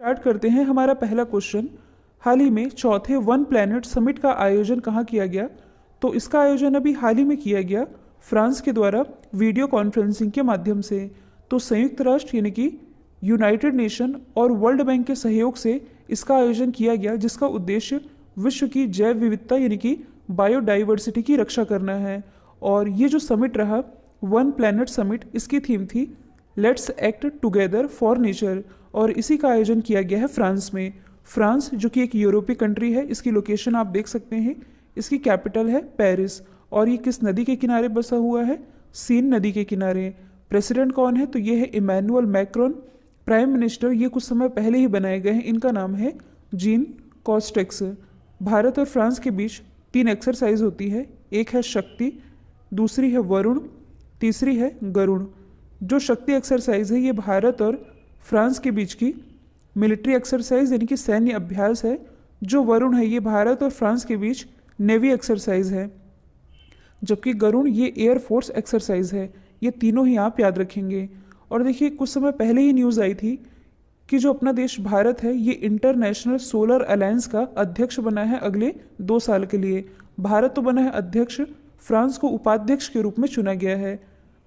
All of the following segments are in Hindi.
स्टार्ट करते हैं हमारा पहला क्वेश्चन। हाल ही में चौथे वन प्लैनेट समिट का आयोजन कहाँ किया गया? तो इसका आयोजन अभी हाल ही में किया गया फ्रांस के द्वारा वीडियो कॉन्फ्रेंसिंग के माध्यम से। तो संयुक्त राष्ट्र यानी कि यूनाइटेड नेशन और वर्ल्ड बैंक के सहयोग से इसका आयोजन किया गया, जिसका उद्देश्य विश्व की जैव विविधता यानी कि बायोडाइवर्सिटी की रक्षा करना है। और ये जो समिट रहा वन प्लैनेट समिट, इसकी थीम थी let's act together for nature, और इसी का आयोजन किया गया है फ्रांस में। फ्रांस जो कि एक यूरोपीय कंट्री है, इसकी लोकेशन आप देख सकते हैं, इसकी कैपिटल है पेरिस। और ये किस नदी के किनारे बसा हुआ है? सीन नदी के किनारे। प्रेसिडेंट कौन है? तो ये है इमैनुअल मैक्रोन। प्राइम मिनिस्टर ये कुछ समय पहले ही बनाए गए हैं, इनका नाम है जीन कॉस्टेक्स। भारत और फ्रांस के बीच 3 एक्सरसाइज होती है, एक है शक्ति, दूसरी है वरुण, तीसरी है गरुण। जो शक्ति एक्सरसाइज है ये भारत और फ्रांस के बीच की मिलिट्री एक्सरसाइज यानी कि सैन्य अभ्यास है। जो वरुण है ये भारत और फ्रांस के बीच नेवी एक्सरसाइज है, जबकि गरुण ये एयरफोर्स एक्सरसाइज है। ये तीनों ही आप याद रखेंगे। और देखिए कुछ समय पहले ही न्यूज़ आई थी कि जो अपना देश भारत है ये इंटरनेशनल सोलर अलायंस का अध्यक्ष बना है अगले 2 साल के लिए। भारत तो बना है अध्यक्ष, फ्रांस को उपाध्यक्ष के रूप में चुना गया है।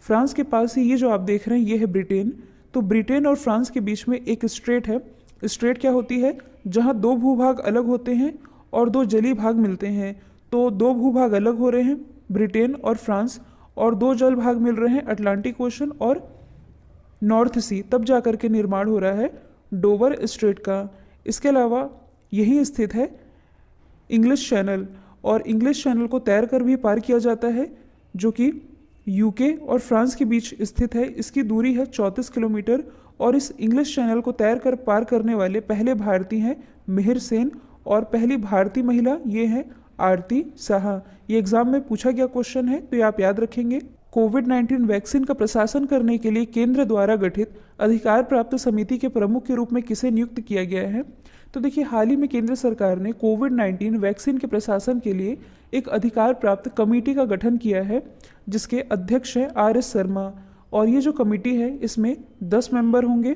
फ्रांस के पास ही ये जो आप देख रहे हैं ये है ब्रिटेन। तो ब्रिटेन और फ्रांस के बीच में एक स्ट्रेट है। स्ट्रेट क्या होती है? जहाँ 2 भूभाग अलग होते हैं और 2 जलीय भाग मिलते हैं। तो 2 भूभाग अलग हो रहे हैं ब्रिटेन और फ्रांस, और 2 जल भाग मिल रहे हैं अटलांटिक ओशन और नॉर्थ सी। तब जा कर के निर्माण हो रहा है डोवर स्ट्रेट का। इसके अलावा यही स्थित है इंग्लिश चैनल, और इंग्लिश चैनल को तैर कर भी पार किया जाता है, जो कि यूके और फ्रांस के बीच स्थित है। इसकी दूरी है 34 किलोमीटर, और इस इंग्लिश चैनल को तैर कर पार करने वाले पहले भारतीय हैं मिहिर सेन, और पहली भारतीय महिला ये है आरती साहा। ये एग्जाम में पूछा गया क्वेश्चन है, तो ये आप याद रखेंगे। कोविड-19 वैक्सीन का प्रशासन करने के लिए केंद्र द्वारा गठित अधिकार प्राप्त समिति के प्रमुख के रूप में किसे नियुक्त किया गया है? तो देखिए हाल ही में केंद्र सरकार ने कोविड-19 वैक्सीन के प्रशासन के लिए एक अधिकार प्राप्त कमेटी का गठन किया है, जिसके अध्यक्ष हैं RS शर्मा। और ये जो कमेटी है इसमें 10 मेंबर होंगे,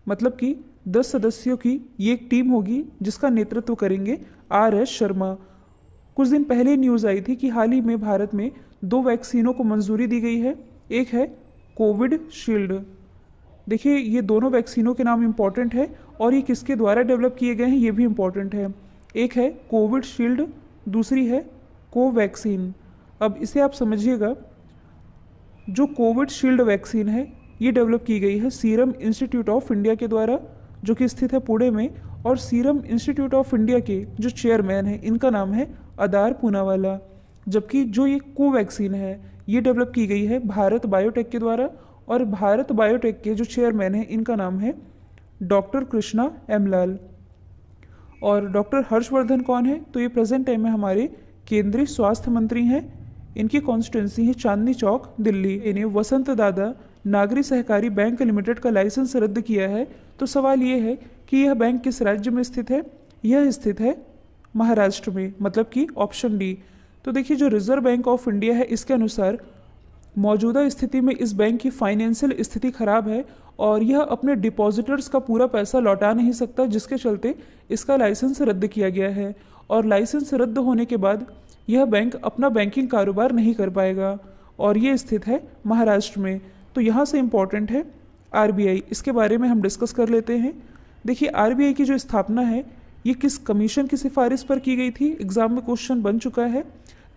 मतलब कि 10 सदस्यों की ये एक टीम होगी जिसका नेतृत्व करेंगे RS शर्मा। कुछ दिन पहले न्यूज़ आई थी कि हाल ही में भारत में 2 वैक्सीनों को मंजूरी दी गई है। एक है कोविड शील्ड। देखिए ये दोनों वैक्सीनों के नाम इम्पॉर्टेंट है, और ये किसके द्वारा डेवलप किए गए हैं ये भी इम्पॉर्टेंट है। एक है कोविड शील्ड, दूसरी है कोवैक्सीन। अब इसे आप समझिएगा, जो कोविड शील्ड वैक्सीन है ये डेवलप की गई है सीरम इंस्टीट्यूट ऑफ इंडिया के द्वारा, जो कि स्थित है पुणे में। और सीरम इंस्टीट्यूट ऑफ इंडिया के जो चेयरमैन हैं इनका नाम है अदार पूनावाला। जबकि जो ये कोवैक्सीन है ये डेवलप की गई है भारत बायोटेक के द्वारा, और भारत बायोटेक के जो चेयरमैन हैं इनका नाम है डॉक्टर कृष्णा एम लाल। और डॉक्टर हर्षवर्धन कौन है? तो ये प्रेजेंट टाइम में हमारे केंद्रीय स्वास्थ्य मंत्री हैं। इनकी कॉन्स्टिट्यूंसी है चांदनी चौक दिल्ली। इन्हें वसंत दादा नागरी सहकारी बैंक लिमिटेड का लाइसेंस रद्द किया है। तो सवाल ये है कि यह बैंक किस राज्य में स्थित है? यह स्थित है महाराष्ट्र में, मतलब कि ऑप्शन डी। तो देखिए जो रिजर्व बैंक ऑफ इंडिया है इसके अनुसार मौजूदा स्थिति में इस बैंक की फाइनेंशियल स्थिति खराब है, और यह अपने डिपॉजिटर्स का पूरा पैसा लौटा नहीं सकता, जिसके चलते इसका लाइसेंस रद्द किया गया है। और लाइसेंस रद्द होने के बाद यह बैंक अपना बैंकिंग कारोबार नहीं कर पाएगा, और ये स्थित है महाराष्ट्र में। तो यहाँ से इम्पॉर्टेंट है RBI, इसके बारे में हम डिस्कस कर लेते हैं। देखिए RBI की जो स्थापना है ये किस कमीशन की सिफारिश पर की गई थी? एग्जाम में क्वेश्चन बन चुका है।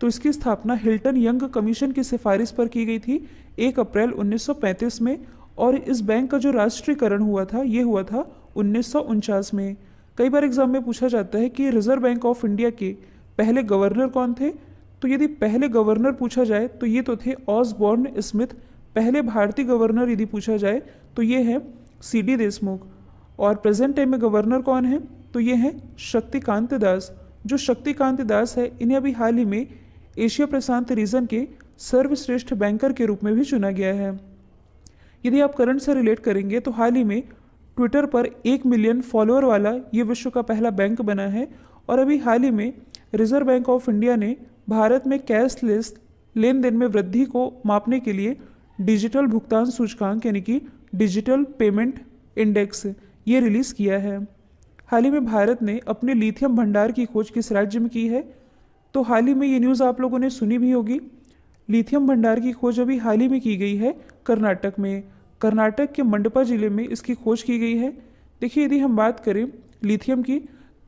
तो इसकी स्थापना हिल्टन यंग कमीशन की सिफारिश पर की गई थी 1 अप्रैल 1935 में। और इस बैंक का जो राष्ट्रीयकरण हुआ था ये हुआ था 1949 में। कई बार एग्जाम में पूछा जाता है कि रिजर्व बैंक ऑफ इंडिया के पहले गवर्नर कौन थे? तो यदि पहले गवर्नर पूछा जाए तो ये तो थे ऑसबॉर्न स्मिथ। पहले भारतीय गवर्नर यदि पूछा जाए तो ये है CD देशमुख। और प्रेजेंट टाइम में गवर्नर कौन है? तो ये है शक्तिकांत दास। जो शक्तिकांत दास है इन्हें अभी हाल ही में एशिया प्रशांत रीजन के सर्वश्रेष्ठ बैंकर के रूप में भी चुना गया है। यदि आप करंट से रिलेट करेंगे तो हाल ही में ट्विटर पर 1 मिलियन फॉलोअर वाला ये विश्व का पहला बैंक बना है। और अभी हाल ही में रिजर्व बैंक ऑफ इंडिया ने भारत में कैशलेस लेन देन में वृद्धि को मापने के लिए डिजिटल भुगतान सूचकांक यानी कि डिजिटल पेमेंट इंडेक्स ये रिलीज़ किया है। हाल ही में भारत ने अपने लिथियम भंडार की खोज किस राज्य में की है? तो हाल ही में ये न्यूज़ आप लोगों ने सुनी भी होगी। लिथियम भंडार की खोज अभी हाल ही में की गई है कर्नाटक में। कर्नाटक के मंडपा जिले में इसकी खोज की गई है। देखिए, यदि हम बात करें लिथियम की,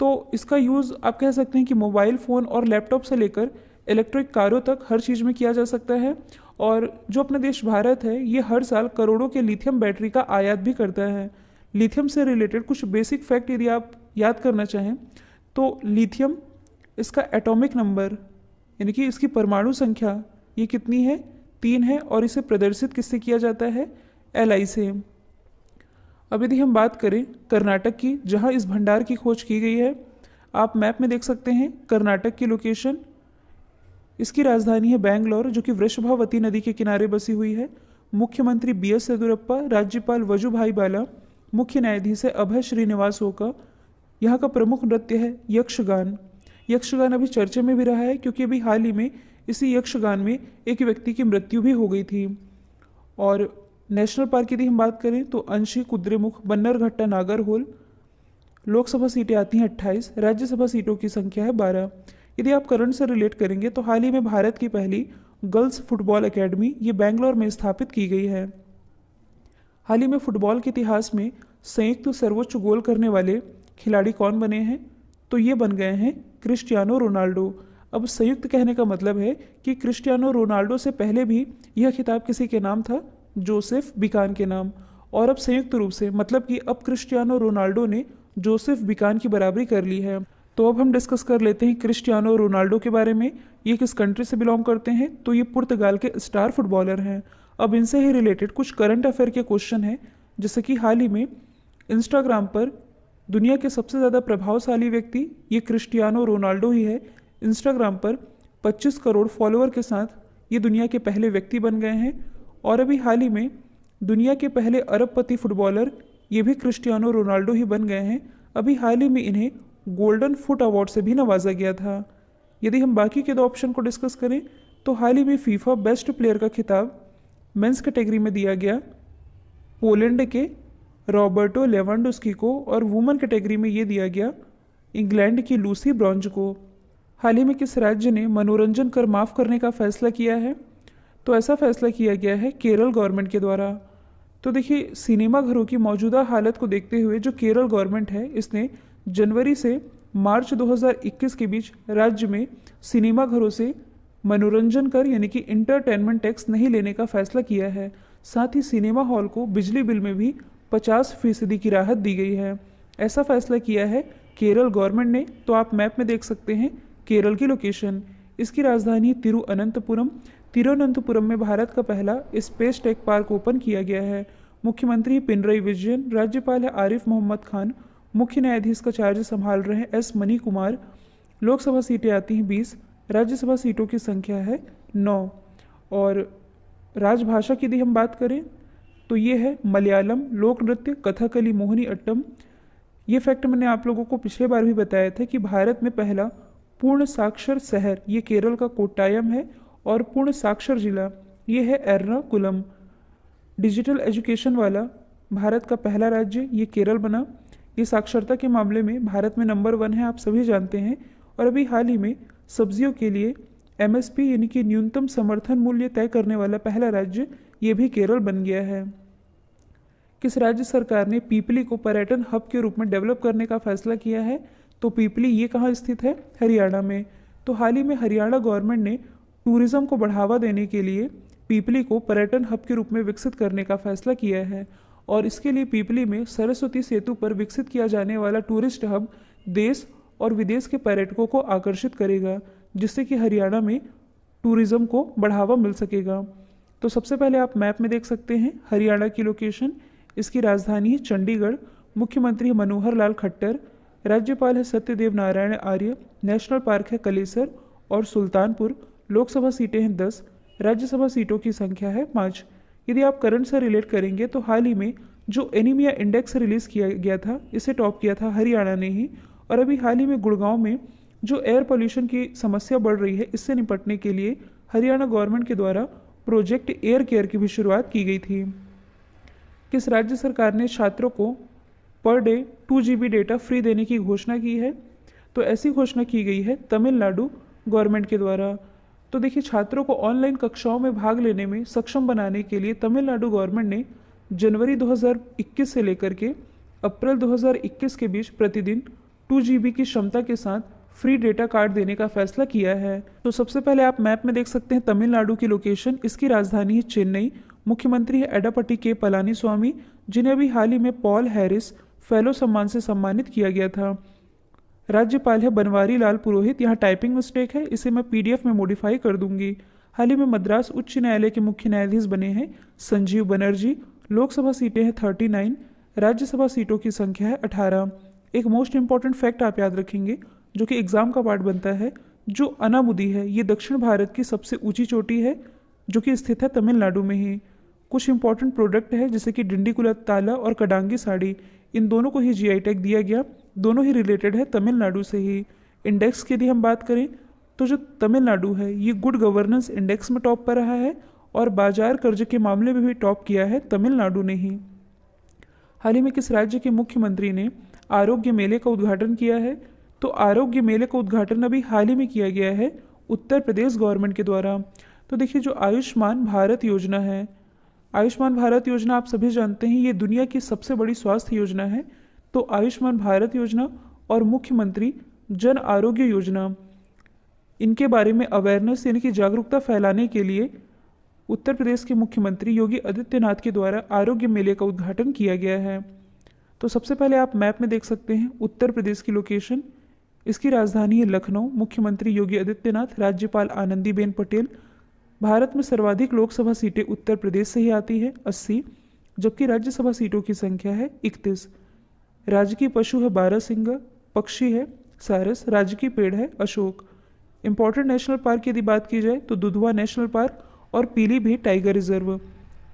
तो इसका यूज़ आप कह सकते हैं कि मोबाइल फ़ोन और लैपटॉप से लेकर इलेक्ट्रिक कारों तक हर चीज़ में किया जा सकता है। और जो अपना देश भारत है, ये हर साल करोड़ों के लिथियम बैटरी का आयात भी करता है। लिथियम से रिलेटेड कुछ बेसिक फैक्ट यदि आप याद करना चाहें, तो लिथियम, इसका एटॉमिक नंबर यानी कि इसकी परमाणु संख्या ये कितनी है? 3 है। और इसे प्रदर्शित किससे किया जाता है? Li से। अब यदि हम बात करें कर्नाटक की, जहां इस भंडार की खोज की गई है, आप मैप में देख सकते हैं कर्नाटक की लोकेशन। इसकी राजधानी है बैंगलोर, जो कि वृषभावती नदी के किनारे बसी हुई है। मुख्यमंत्री BS येदियुरप्पा, राज्यपाल वजुभाई बाला, मुख्य न्यायाधीश है अभय श्रीनिवास ओका। यहाँ का प्रमुख नृत्य है यक्षगान। यक्षगान अभी चर्चे में भी रहा है, क्योंकि अभी हाल ही में इसी यक्षगान में एक व्यक्ति की मृत्यु भी हो गई थी। और नेशनल पार्क यदि हम बात करें, तो अंशी, कुद्रेमुख, बन्नरघट्टा, नागरहोल। लोकसभा सीटें आती हैं 28, राज्यसभा सीटों की संख्या है 12। यदि आप करंट से रिलेट करेंगे, तो हाल ही में भारत की पहली गर्ल्स फुटबॉल एकेडमी ये बैंगलोर में स्थापित की गई है। हाल ही में फुटबॉल के इतिहास में संयुक्त सर्वोच्च गोल करने वाले खिलाड़ी कौन बने हैं? तो ये बन गए हैं क्रिस्टियानो रोनाल्डो। अब संयुक्त कहने का मतलब है कि क्रिस्टियानो रोनाल्डो से पहले भी यह खिताब किसी के नाम था, जोसेफ बिकान के नाम। और अब संयुक्त रूप से, मतलब कि अब क्रिस्टियानो रोनाल्डो ने जोसेफ बिकान की बराबरी कर ली है। तो अब हम डिस्कस कर लेते हैं क्रिस्टियानो रोनाल्डो के बारे में। ये किस कंट्री से बिलोंग करते हैं? तो ये पुर्तगाल के स्टार फुटबॉलर हैं। अब इनसे ही रिलेटेड कुछ करंट अफेयर के क्वेश्चन हैं, जैसे कि हाल ही में इंस्टाग्राम पर दुनिया के सबसे ज़्यादा प्रभावशाली व्यक्ति ये क्रिस्टियानो रोनाल्डो ही है। इंस्टाग्राम पर 25 करोड़ फॉलोअर के साथ ये दुनिया के पहले व्यक्ति बन गए हैं। और अभी हाल ही में दुनिया के पहले अरबपति फुटबॉलर ये भी क्रिस्टियानो रोनाल्डो ही बन गए हैं। अभी हाल ही में इन्हें गोल्डन फुट अवार्ड से भी नवाजा गया था। यदि हम बाकी के 2 ऑप्शन को डिस्कस करें, तो हाल ही में फीफा बेस्ट प्लेयर का खिताब मेंस कैटेगरी में दिया गया पोलैंड के रॉबर्टो लेवांडोस्की को, और वुमेन कैटेगरी में ये दिया गया इंग्लैंड की लूसी ब्रॉन्ज को। हाल ही में किस राज्य ने मनोरंजन कर माफ़ करने का फैसला किया है? तो ऐसा फैसला किया गया है केरल गवर्नमेंट के द्वारा। तो देखिए, सिनेमा घरों की मौजूदा हालत को देखते हुए जो केरल गवर्नमेंट है, इसने जनवरी से मार्च 2021 के बीच राज्य में सिनेमा घरों से मनोरंजन कर यानी कि इंटरटेनमेंट टैक्स नहीं लेने का फैसला किया है। साथ ही सिनेमा हॉल को बिजली बिल में भी 50% की राहत दी गई है। ऐसा फैसला किया है केरल गवर्नमेंट ने। तो आप मैप में देख सकते हैं केरल की लोकेशन। इसकी राजधानी तिरुअनंतपुरम। तिरुअनंतपुरम में भारत का पहला स्पेस टेक पार्क ओपन किया गया है। मुख्यमंत्री पिनरई विजयन, राज्यपाल है आरिफ मोहम्मद खान, मुख्य न्यायाधीश का चार्ज संभाल रहे हैं S मनी कुमार। लोकसभा सीटें आती हैं 20, राज्यसभा सीटों की संख्या है 9। और राजभाषा की यदि हम बात करें, तो ये है मलयालम, लोक नृत्य कथकली, मोहिनी अट्टम। ये फैक्ट मैंने आप लोगों को पिछले बार भी बताया था कि भारत में पहला पूर्ण साक्षर शहर ये केरल का कोट्टायम है, और पूर्ण साक्षर जिला ये है एर्नाकुलम। डिजिटल एजुकेशन वाला भारत का पहला राज्य ये केरल बना। ये साक्षरता के मामले में भारत में नंबर 1 है, आप सभी जानते हैं। और अभी हाल ही में सब्जियों के लिए MSP यानी कि न्यूनतम समर्थन मूल्य तय करने वाला पहला राज्य ये भी केरल बन गया है। किस राज्य सरकार ने पीपली को पर्यटन हब के रूप में डेवलप करने का फैसला किया है? तो पीपली ये कहाँ स्थित है? हरियाणा में। तो हाल ही में हरियाणा गवर्नमेंट ने टूरिज्म को बढ़ावा देने के लिए पीपली को पर्यटन हब के रूप में विकसित करने का फैसला किया है। और इसके लिए पीपली में सरस्वती सेतु पर विकसित किया जाने वाला टूरिस्ट हब देश और विदेश के पर्यटकों को आकर्षित करेगा, जिससे कि हरियाणा में टूरिज्म को बढ़ावा मिल सकेगा। तो सबसे पहले आप मैप में देख सकते हैं हरियाणा की लोकेशन। इसकी राजधानी है चंडीगढ़। मुख्यमंत्री मनोहर लाल खट्टर, राज्यपाल है सत्यदेव नारायण आर्य, नेशनल पार्क है कलेसर और सुल्तानपुर। लोकसभा सीटें हैं 10, राज्यसभा सीटों की संख्या है 5। यदि आप करंट से रिलेट करेंगे, तो हाल ही में जो एनीमिया इंडेक्स रिलीज़ किया गया था, इसे टॉप किया था हरियाणा ने ही। और अभी हाल ही में गुड़गांव में जो एयर पोल्यूशन की समस्या बढ़ रही है, इससे निपटने के लिए हरियाणा गवर्नमेंट के द्वारा प्रोजेक्ट एयर केयर की भी शुरुआत की गई थी। किस राज्य सरकार ने छात्रों को per day 2 GB data free देने की घोषणा की है। तो ऐसी घोषणा की गई है तमिलनाडु गवर्नमेंट के द्वारा। तो देखिए, छात्रों को ऑनलाइन कक्षाओं में भाग लेने में सक्षम बनाने के लिए तमिलनाडु गवर्नमेंट ने जनवरी 2021 से लेकर के अप्रैल 2021 के बीच प्रतिदिन 2 GB की क्षमता के साथ फ्री डेटा कार्ड देने का फैसला किया है। तो सबसे पहले आप मैप में देख सकते हैं तमिलनाडु की लोकेशन। इसकी राजधानी है चेन्नई। मुख्यमंत्री है एडापट्टी के पलानीस्वामी, जिन्हें अभी हाल ही में पॉल हैरिस फेलो सम्मान से सम्मानित किया गया था। राज्यपाल है बनवारी लाल पुरोहित। यहाँ टाइपिंग मिस्टेक है, इसे मैं PDF में मॉडिफाई कर दूंगी। हाल ही में मद्रास उच्च न्यायालय के मुख्य न्यायाधीश बने हैं संजीव बनर्जी। लोकसभा सीटें हैं 39, राज्यसभा सीटों की संख्या है 18। एक मोस्ट इंपॉर्टेंट फैक्ट आप याद रखेंगे जो कि एग्जाम का पार्ट बनता है, जो अनामुदी है ये दक्षिण भारत की सबसे ऊंची चोटी है जो कि स्थित है तमिलनाडु में ही। कुछ इंपॉर्टेंट प्रोडक्ट है जैसे कि डिंडीकुला ताला और कडांगी साड़ी, इन दोनों को ही GI टैग दिया गया। दोनों ही रिलेटेड है तमिलनाडु से ही। इंडेक्स की यदि हम बात करें तो जो तमिलनाडु है ये गुड गवर्नेंस इंडेक्स में टॉप पर रहा है और बाजार कर्ज के मामले में भी टॉप किया है तमिलनाडु ने ही। हाल ही में किस राज्य के मुख्यमंत्री ने आरोग्य मेले का उद्घाटन किया है? तो आरोग्य मेले का उद्घाटन अभी हाल ही में किया गया है उत्तर प्रदेश गवर्नमेंट के द्वारा। तो देखिए, जो आयुष्मान भारत योजना है, आयुष्मान भारत योजना आप सभी जानते हैं ये दुनिया की सबसे बड़ी स्वास्थ्य योजना है। तो आयुष्मान भारत योजना और मुख्यमंत्री जन आरोग्य योजना, इनके बारे में अवेयरनेस यानी कि जागरूकता फैलाने के लिए उत्तर प्रदेश के मुख्यमंत्री योगी आदित्यनाथ के द्वारा आरोग्य मेले का उद्घाटन किया गया है। तो सबसे पहले आप मैप में देख सकते हैं उत्तर प्रदेश की लोकेशन। इसकी राजधानी है लखनऊ। मुख्यमंत्री योगी आदित्यनाथ, राज्यपाल आनंदीबेन पटेल। भारत में सर्वाधिक लोकसभा सीटें उत्तर प्रदेश से ही आती है 80, जबकि राज्यसभा सीटों की संख्या है 31। राजकीय पशु है बारहसिंगा, पक्षी है सारस, राजकीय पेड़ है अशोक। इंपॉर्टेंट नेशनल पार्क की यदि बात की जाए तो दुधवा नेशनल पार्क और Pilibhit tiger reserve.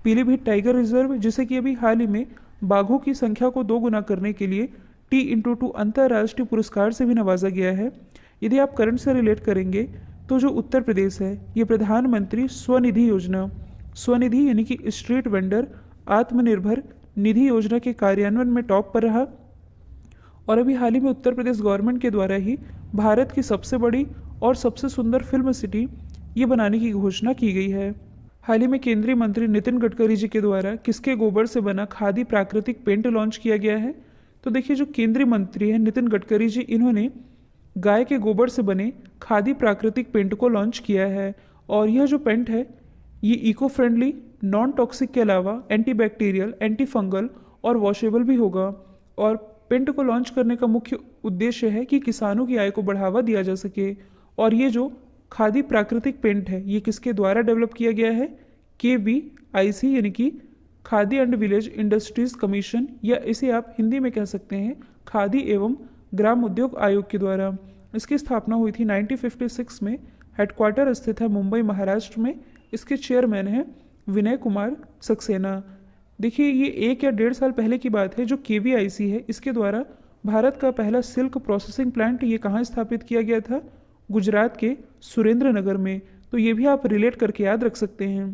Pilibhit tiger reserve जिसे कि अभी हाल ही में बाघों की संख्या को 2 गुना करने के लिए T/2 अंतर्राष्ट्रीय पुरस्कार से भी नवाजा गया है। यदि आप करंट से रिलेट करेंगे तो जो उत्तर प्रदेश है ये प्रधानमंत्री स्वनिधि योजना, स्वनिधि यानी कि स्ट्रीट वेंडर आत्मनिर्भर निधि योजना के कार्यान्वयन में टॉप पर रहा। और अभी हाल ही में उत्तर प्रदेश गवर्नमेंट के द्वारा ही भारत की सबसे बड़ी और सबसे सुंदर फिल्म सिटी ये बनाने की घोषणा की गई है। हाल ही में केंद्रीय मंत्री नितिन गडकरी जी के द्वारा किसके गोबर से बना खादी प्राकृतिक पेंट लॉन्च किया गया है? तो देखिए, जो केंद्रीय मंत्री हैं नितिन गडकरी जी, इन्होंने गाय के गोबर से बने खादी प्राकृतिक पेंट को लॉन्च किया है। और यह जो पेंट है ये इको फ्रेंडली, नॉन टॉक्सिक के अलावा एंटीबैक्टीरियल, एंटी फंगल और वॉशेबल भी होगा। और पेंट को लॉन्च करने का मुख्य उद्देश्य है कि किसानों की आय को बढ़ावा दिया जा सके। और ये जो खादी प्राकृतिक पेंट है ये किसके द्वारा डेवलप किया गया है? KVIC यानी कि khadi and village industries commission, या इसे आप हिंदी में कह सकते हैं खादी एवं ग्राम उद्योग आयोग के द्वारा। इसकी स्थापना हुई थी 1956 में। हेडक्वार्टर स्थित है मुंबई महाराष्ट्र में। इसके चेयरमैन हैं विनय कुमार सक्सेना। देखिए, ये 1 या 1.5 साल पहले की बात है। जो KVIC है इसके द्वारा भारत का पहला सिल्क प्रोसेसिंग प्लांट ये कहाँ स्थापित किया गया था? गुजरात के सुरेंद्र नगर में। तो ये भी आप रिलेट करके याद रख सकते हैं।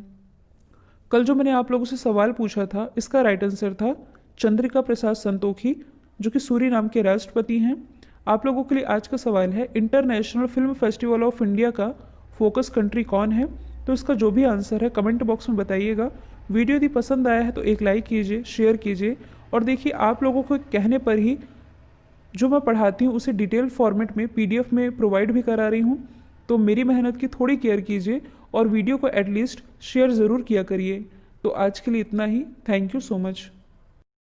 कल जो मैंने आप लोगों से सवाल पूछा था इसका राइट आंसर था चंद्रिका प्रसाद संतोखी, जो कि सूरीनाम के राष्ट्रपति हैं। आप लोगों के लिए आज का सवाल है international film festival of India का फोकस कंट्री कौन है? तो इसका जो भी आंसर है कमेंट बॉक्स में बताइएगा। वीडियो यदि पसंद आया है तो एक लाइक कीजिए, शेयर कीजिए। और देखिए, आप लोगों को कहने पर ही जो मैं पढ़ाती हूँ उसे डिटेल फॉर्मेट में PDF में प्रोवाइड भी करा रही हूँ। तो मेरी मेहनत की थोड़ी केयर कीजिए और वीडियो को एटलीस्ट शेयर ज़रूर किया करिए। तो आज के लिए इतना ही। Thank you so much.